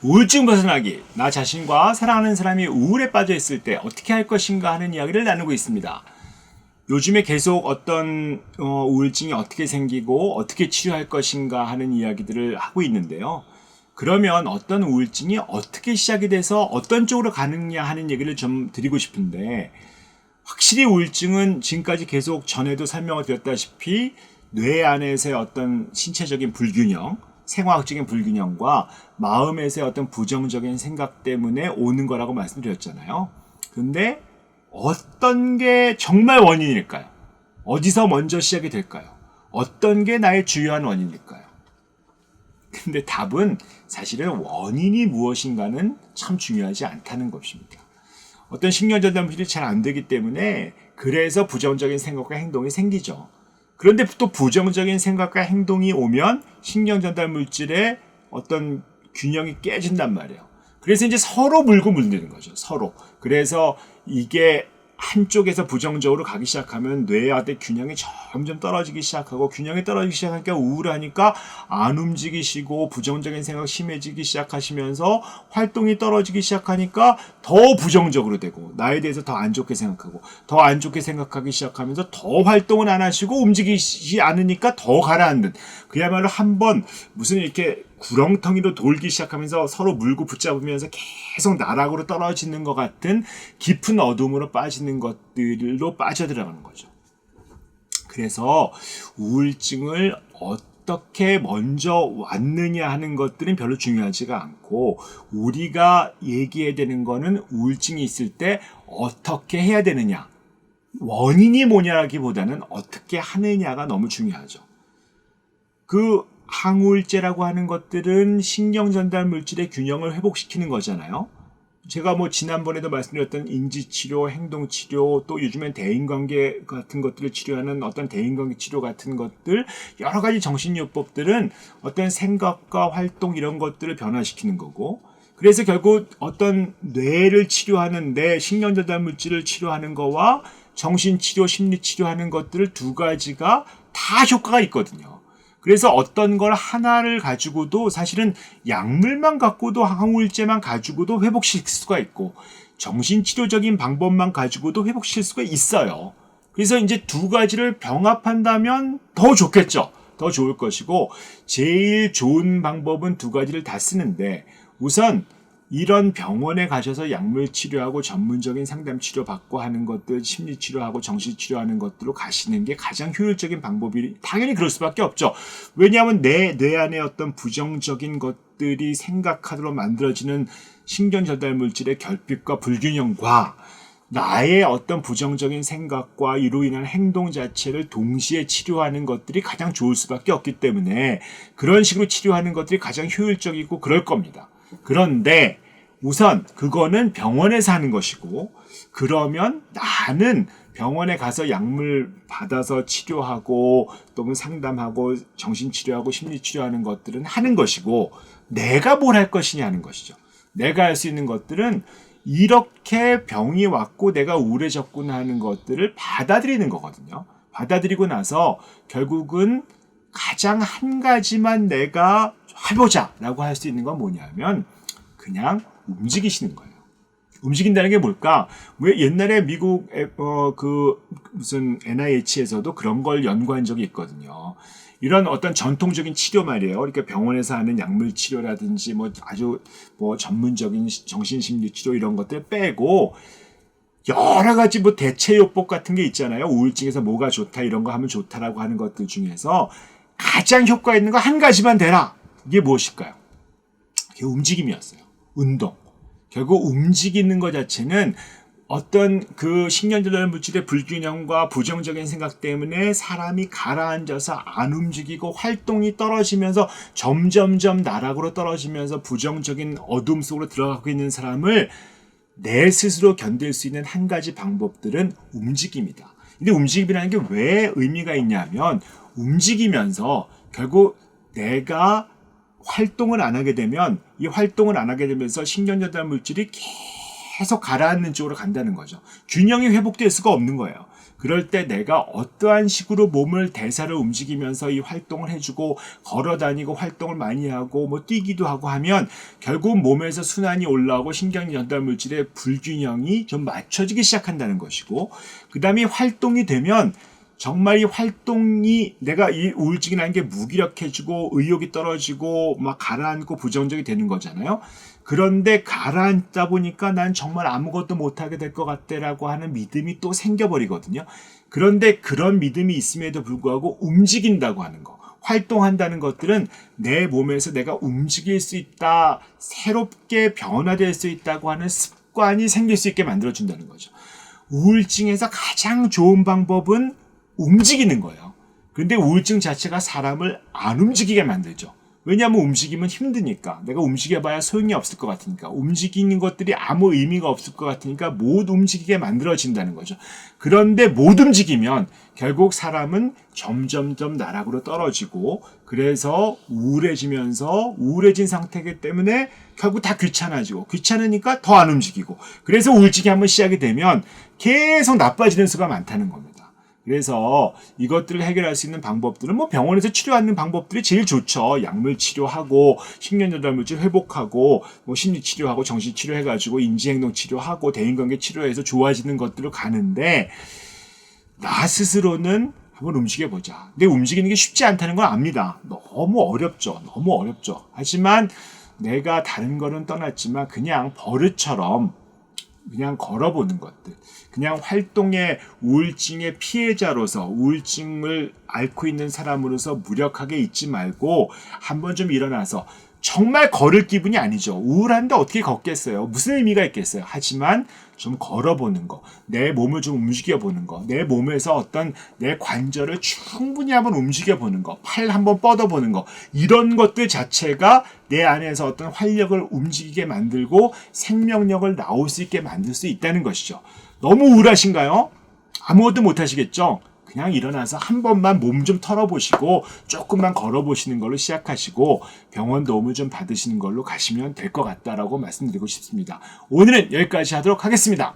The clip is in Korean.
우울증 벗어나기, 나 자신과 사랑하는 사람이 우울에 빠져 있을 때 어떻게 할 것인가 하는 이야기를 나누고 있습니다. 요즘에 계속 어떤 우울증이 어떻게 생기고 어떻게 치료할 것인가 하는 이야기들을 하고 있는데요. 그러면 어떤 우울증이 어떻게 시작이 돼서 어떤 쪽으로 가느냐 하는 얘기를 좀 드리고 싶은데, 확실히 우울증은 지금까지 계속 전에도 설명을 드렸다시피 뇌 안에서의 어떤 신체적인 불균형, 생화학적인 불균형과 마음에서의 어떤 부정적인 생각 때문에 오는 거라고 말씀드렸잖아요. 근데 어떤 게 정말 원인일까요? 어디서 먼저 시작이 될까요? 어떤 게 나의 주요한 원인일까요? 근데 답은 사실은 원인이 무엇인가는 참 중요하지 않다는 것입니다. 어떤 신경전달 물질이 잘 안 되기 때문에 그래서 부정적인 생각과 행동이 생기죠. 그런데 또 부정적인 생각과 행동이 오면 신경전달 물질의 어떤 균형이 깨진단 말이에요. 그래서 이제 서로 물고 물리는 거죠. 서로. 그래서 이게 한쪽에서 부정적으로 가기 시작하면 뇌와의 균형이 점점 떨어지기 시작하고, 균형이 떨어지기 시작하니까 우울하니까 안 움직이시고 부정적인 생각 심해지기 시작하시면서 활동이 떨어지기 시작하니까 더 부정적으로 되고, 나에 대해서 더 안 좋게 생각하고, 더 안 좋게 생각하기 시작하면서 더 활동을 안 하시고 움직이지 않으니까 더 가라앉는, 그야말로 한번 무슨 이렇게 구렁텅이로 돌기 시작하면서 서로 물고 붙잡으면서 계속 나락으로 떨어지는 것 같은 깊은 어둠으로 빠지는 것들로 빠져들어가는 거죠. 그래서 우울증을 어떻게 먼저 왔느냐 하는 것들은 별로 중요하지가 않고, 우리가 얘기해야 되는 거는 우울증이 있을 때 어떻게 해야 되느냐, 원인이 뭐냐라기보다는 어떻게 하느냐가 너무 중요하죠. 항우울제라고 하는 것들은 신경전달 물질의 균형을 회복시키는 거잖아요. 제가 지난번에도 말씀드렸던 인지치료, 행동치료, 또 요즘엔 대인관계 같은 것들을 치료하는 어떤 대인관계 치료 같은 것들, 여러 가지 정신요법들은 어떤 생각과 활동 이런 것들을 변화시키는 거고, 그래서 결국 어떤 뇌를 치료하는데 신경전달 물질을 치료하는 거와 정신치료, 심리치료하는 것들을 두 가지가 다 효과가 있거든요. 그래서 어떤 걸 하나를 가지고도, 사실은 약물만 갖고도, 항우울제만 가지고도 회복시킬 수가 있고, 정신치료적인 방법만 가지고도 회복시킬 수가 있어요. 그래서 이제 두 가지를 병합한다면 더 좋겠죠. 더 좋을 것이고, 제일 좋은 방법은 두 가지를 다 쓰는데, 우선 이런 병원에 가셔서 약물 치료하고 전문적인 상담 치료 받고 하는 것들, 심리 치료하고 정신 치료하는 것들로 가시는 게 가장 효율적인 방법이, 당연히 그럴 수밖에 없죠. 왜냐하면 뇌 안에 어떤 부정적인 것들이 생각하도록 만들어지는 신경전달 물질의 결핍과 불균형과 나의 어떤 부정적인 생각과 이로 인한 행동 자체를 동시에 치료하는 것들이 가장 좋을 수밖에 없기 때문에 그런 식으로 치료하는 것들이 가장 효율적이고 그럴 겁니다. 그런데 우선 그거는 병원에서 하는 것이고, 그러면 나는 병원에 가서 약물 받아서 치료하고 또는 상담하고 정신치료하고 심리치료하는 것들은 하는 것이고, 내가 뭘 할 것이냐 하는 것이죠. 내가 할 수 있는 것들은 이렇게 병이 왔고 내가 우울해졌구나 하는 것들을 받아들이는 거거든요. 받아들이고 나서 결국은 가장 한 가지만 내가 해보자 라고 할 수 있는 건 뭐냐면 그냥 움직이시는 거예요. 움직인다는 게 뭘까? 왜 옛날에 미국 무슨 NIH에서도 그런 걸 연구한 적이 있거든요. 이런 어떤 전통적인 치료 말이에요. 그러니까 병원에서 하는 약물 치료라든지 아주 전문적인 정신심리 치료 이런 것들 빼고 여러 가지 대체요법 같은 게 있잖아요. 우울증에서 뭐가 좋다, 이런 거 하면 좋다라고 하는 것들 중에서 가장 효과 있는 거 한 가지만 대라. 이게 무엇일까요? 그게 움직임이었어요. 운동. 결국 움직이는 것 자체는 어떤 신경전달 물질의 불균형과 부정적인 생각 때문에 사람이 가라앉아서 안 움직이고 활동이 떨어지면서 점점점 나락으로 떨어지면서 부정적인 어둠 속으로 들어가고 있는 사람을 내 스스로 견딜 수 있는 한 가지 방법들은 움직임이다. 근데 움직임이라는 게 왜 의미가 있냐면, 움직이면서 결국 내가 활동을 안 하게 되면, 이 활동을 안 하게 되면서 신경전달 물질이 계속 가라앉는 쪽으로 간다는 거죠. 균형이 회복될 수가 없는 거예요. 그럴 때 내가 어떠한 식으로 몸을 대사를 움직이면서 이 활동을 해주고 걸어다니고 활동을 많이 하고 뭐 뛰기도 하고 하면 결국 몸에서 순환이 올라오고 신경 전달 물질의 불균형이 좀 맞춰지기 시작한다는 것이고, 그 다음에 활동이 되면 정말 이 활동이 내가 이 우울증이라는 게 무기력해지고 의욕이 떨어지고 막 가라앉고 부정적이 되는 거잖아요. 그런데 가라앉다 보니까 난 정말 아무것도 못하게 될 것 같다라고 하는 믿음이 또 생겨버리거든요. 그런데 그런 믿음이 있음에도 불구하고 움직인다고 하는 거, 활동한다는 것들은 내 몸에서 내가 움직일 수 있다, 새롭게 변화될 수 있다고 하는 습관이 생길 수 있게 만들어준다는 거죠. 우울증에서 가장 좋은 방법은 움직이는 거예요. 그런데 우울증 자체가 사람을 안 움직이게 만들죠. 왜냐하면 움직이면 힘드니까. 내가 움직여봐야 소용이 없을 것 같으니까. 움직이는 것들이 아무 의미가 없을 것 같으니까 못 움직이게 만들어진다는 거죠. 그런데 못 움직이면 결국 사람은 점점점 나락으로 떨어지고, 그래서 우울해지면서 우울해진 상태이기 때문에 결국 다 귀찮아지고, 귀찮으니까 더 안 움직이고, 그래서 우울증이 한번 시작이 되면 계속 나빠지는 수가 많다는 겁니다. 그래서 이것들을 해결할 수 있는 방법들은 뭐 병원에서 치료하는 방법들이 제일 좋죠. 약물 치료하고 신경전달물질 회복하고 뭐 심리 치료하고 정신 치료해가지고 인지행동 치료하고 대인관계 치료해서 좋아지는 것들로 가는데, 나 스스로는 한번 움직여보자. 근데 움직이는 게 쉽지 않다는 건 압니다. 너무 어렵죠. 너무 어렵죠. 하지만 내가 다른 거는 떠났지만 그냥 버릇처럼 그냥 걸어보는 것들, 그냥 활동의 우울증의 피해자로서, 우울증을 앓고 있는 사람으로서 무력하게 있지 말고 한번 좀 일어나서, 정말 걸을 기분이 아니죠. 우울한데 어떻게 걷겠어요? 무슨 의미가 있겠어요? 하지만 좀 걸어보는 거, 내 몸을 좀 움직여보는 거, 내 몸에서 어떤 내 관절을 충분히 한번 움직여보는 거, 팔 한번 뻗어보는 거, 이런 것들 자체가 내 안에서 어떤 활력을 움직이게 만들고 생명력을 나올 수 있게 만들 수 있다는 것이죠. 너무 우울하신가요? 아무것도 못하시겠죠? 그냥 일어나서 한 번만 몸 좀 털어보시고 조금만 걸어보시는 걸로 시작하시고 병원 도움을 좀 받으시는 걸로 가시면 될 것 같다라고 말씀드리고 싶습니다. 오늘은 여기까지 하도록 하겠습니다.